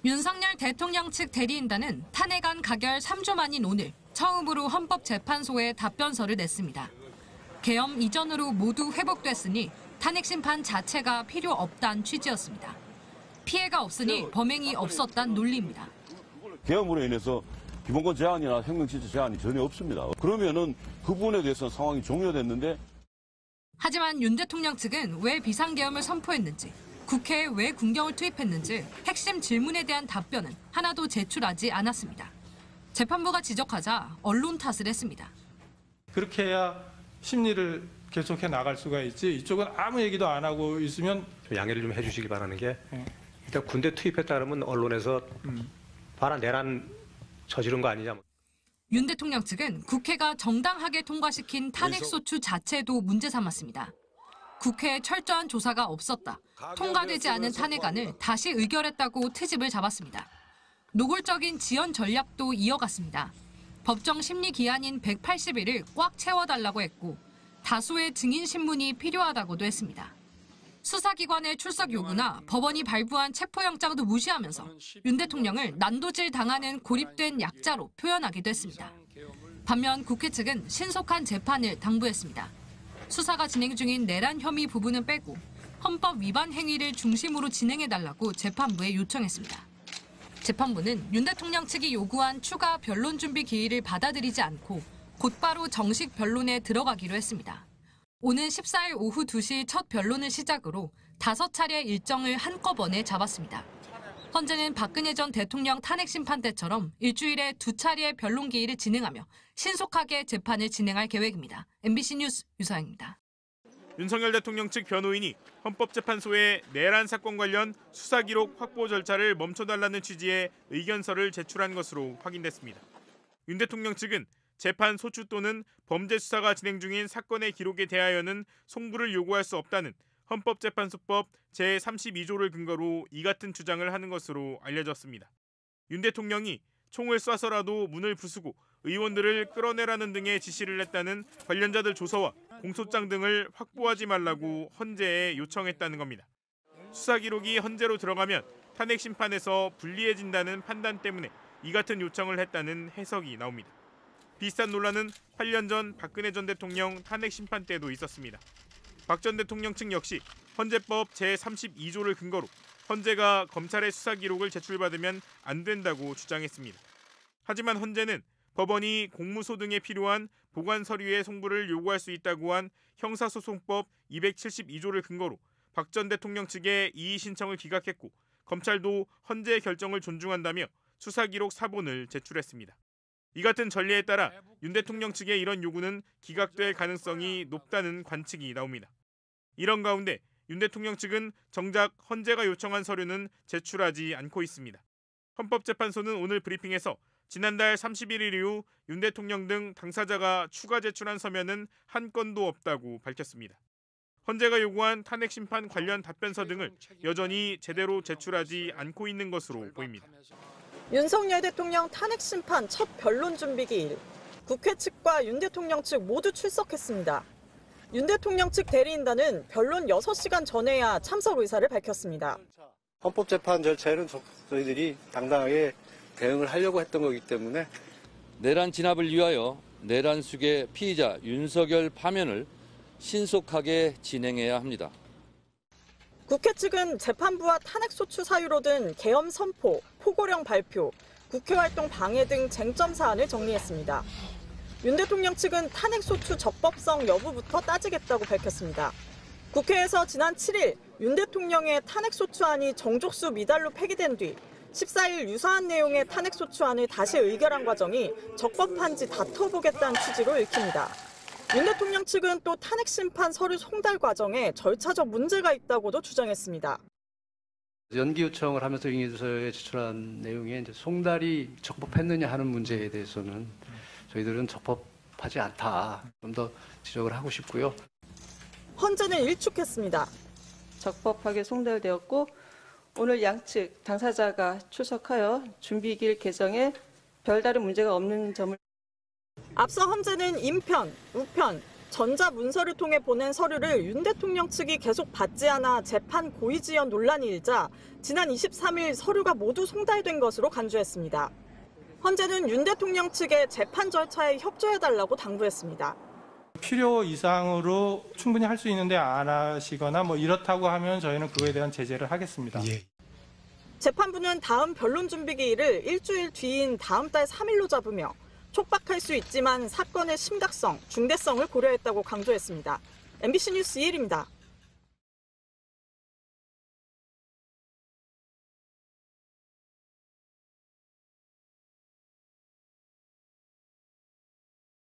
윤석열 대통령 측 대리인단은 탄핵안 가결 3주 만인 오늘 처음으로 헌법재판소에 답변서를 냈습니다. 계엄 이전으로 모두 회복됐으니 탄핵 심판 자체가 필요 없다는 취지였습니다. 피해가 없으니 범행이 없었다는 논리입니다. 계엄으로 인해서 기본권 제한이나 행정질서 제한이 전혀 없습니다. 그러면은 그 부분에 대해서는 상황이 종료됐는데. 하지만 윤 대통령 측은 왜 비상계엄을 선포했는지, 국회에 왜 군경을 투입했는지 핵심 질문에 대한 답변은 하나도 제출하지 않았습니다. 재판부가 지적하자 언론 탓을 했습니다. 그렇게 해야 심리를 계속해 나갈 수가 있지, 이쪽은 아무 얘기도 안 하고 있으면 양해를 좀 해주시기 바라는 게, 일단 군대 투입했다 그러면 언론에서 봐라 내란 저지른 거 아니냐. 윤 대통령 측은 국회가 정당하게 통과시킨 탄핵소추 자체도 문제 삼았습니다. 국회에 철저한 조사가 없었다, 통과되지 않은 탄핵안을 다시 의결했다고 트집을 잡았습니다. 노골적인 지연 전략도 이어갔습니다. 법정 심리 기한인 180일을 꽉 채워달라고 했고 다수의 증인 신문이 필요하다고도 했습니다. 수사기관의 출석 요구나 법원이 발부한 체포영장도 무시하면서 윤 대통령을 난도질 당하는 고립된 약자로 표현하기도 했습니다. 반면 국회 측은 신속한 재판을 당부했습니다. 수사가 진행 중인 내란 혐의 부분은 빼고 헌법 위반 행위를 중심으로 진행해달라고 재판부에 요청했습니다. 재판부는 윤 대통령 측이 요구한 추가 변론 준비 기일을 받아들이지 않고 곧바로 정식 변론에 들어가기로 했습니다. 오는 14일 오후 2시 첫 변론을 시작으로 5차례 일정을 한꺼번에 잡았습니다. 헌재는 박근혜 전 대통령 탄핵 심판 때처럼 일주일에 2차례의 변론 기일을 진행하며 신속하게 재판을 진행할 계획입니다. MBC 뉴스 유서영입니다. 윤석열 대통령 측 변호인이 헌법재판소에 내란 사건 관련 수사 기록 확보 절차를 멈춰달라는 취지의 의견서를 제출한 것으로 확인됐습니다. 윤 대통령 측은 재판 소추 또는 범죄 수사가 진행 중인 사건의 기록에 대하여는 송부를 요구할 수 없다는 헌법재판소법 제32조를 근거로 이 같은 주장을 하는 것으로 알려졌습니다. 윤 대통령이 총을 쏴서라도 문을 부수고 의원들을 끌어내라는 등의 지시를 했다는 관련자들 조서와 공소장 등을 확보하지 말라고 헌재에 요청했다는 겁니다. 수사 기록이 헌재로 들어가면 탄핵 심판에서 불리해진다는 판단 때문에 이 같은 요청을 했다는 해석이 나옵니다. 비슷한 논란은 8년 전 박근혜 전 대통령 탄핵 심판 때도 있었습니다. 박 전 대통령 측 역시 헌재법 제32조를 근거로 헌재가 검찰의 수사 기록을 제출받으면 안 된다고 주장했습니다. 하지만 헌재는 법원이 공무소 등에 필요한 보관 서류의 송부를 요구할 수 있다고 한 형사소송법 272조를 근거로 박 전 대통령 측의 이의 신청을 기각했고 검찰도 헌재의 결정을 존중한다며 수사 기록 사본을 제출했습니다. 이 같은 전례에 따라 윤 대통령 측의 이런 요구는 기각될 가능성이 높다는 관측이 나옵니다. 이런 가운데 윤 대통령 측은 정작 헌재가 요청한 서류는 제출하지 않고 있습니다. 헌법재판소는 오늘 브리핑에서 지난달 31일 이후 윤 대통령 등 당사자가 추가 제출한 서면은 한 건도 없다고 밝혔습니다. 헌재가 요구한 탄핵 심판 관련 답변서 등을 여전히 제대로 제출하지 않고 있는 것으로 보입니다. 윤석열 대통령 탄핵 심판 첫 변론 준비 기일, 국회 측과 윤 대통령 측 모두 출석했습니다. 윤 대통령 측 대리인단은 변론 6시간 전에야 참석 의사를 밝혔습니다. 헌법재판 절차에는 저희들이 당당하게 대응을 하려고 했던 거기 때문에 내란 진압을 위하여 내란 수계 피의자 윤석열 파면을 신속하게 진행해야 합니다. 국회 측은 재판부와 탄핵소추 사유로 든 계엄 선포, 포고령 발표, 국회 활동 방해 등 쟁점 사안을 정리했습니다. 윤 대통령 측은 탄핵소추 적법성 여부부터 따지겠다고 밝혔습니다. 국회에서 지난 7일 윤 대통령의 탄핵소추안이 정족수 미달로 폐기된 뒤 14일 유사한 내용의 탄핵소추안을 다시 의결한 과정이 적법한지 다퉈보겠다는 취지로 읽힙니다. 윤 대통령 측은 또 탄핵 심판 서류 송달 과정에 절차적 문제가 있다고도 주장했습니다. 연기 요청을 하면서 ing에서에 제출한 내용에 이제 송달이 적법했느냐 하는 문제에 대해서는 저희들은 적법하지 않다. 좀 더 지적을 하고 싶고요. 헌재는 일축했습니다. 적법하게 송달되었고 오늘 양측 당사자가 출석하여 준비기일 개정에 별다른 문제가 없는 점을 앞서 헌재는 인편, 우편, 전자문서를 통해 보낸 서류를 윤 대통령 측이 계속 받지 않아 재판 고의 지연 논란이 일자 지난 23일 서류가 모두 송달된 것으로 간주했습니다. 헌재는 윤 대통령 측에 재판 절차에 협조해달라고 당부했습니다. 필요 이상으로 충분히 할 수 있는데 안 하시거나 뭐 이렇다고 하면 저희는 그거에 대한 제재를 하겠습니다. 재판부는 다음 변론 준비 기일을 일주일 뒤인 다음 달 3일로 잡으며 촉박할 수 있지만 사건의 심각성, 중대성을 고려했다고 강조했습니다. MBC 뉴스 이혜리입니다.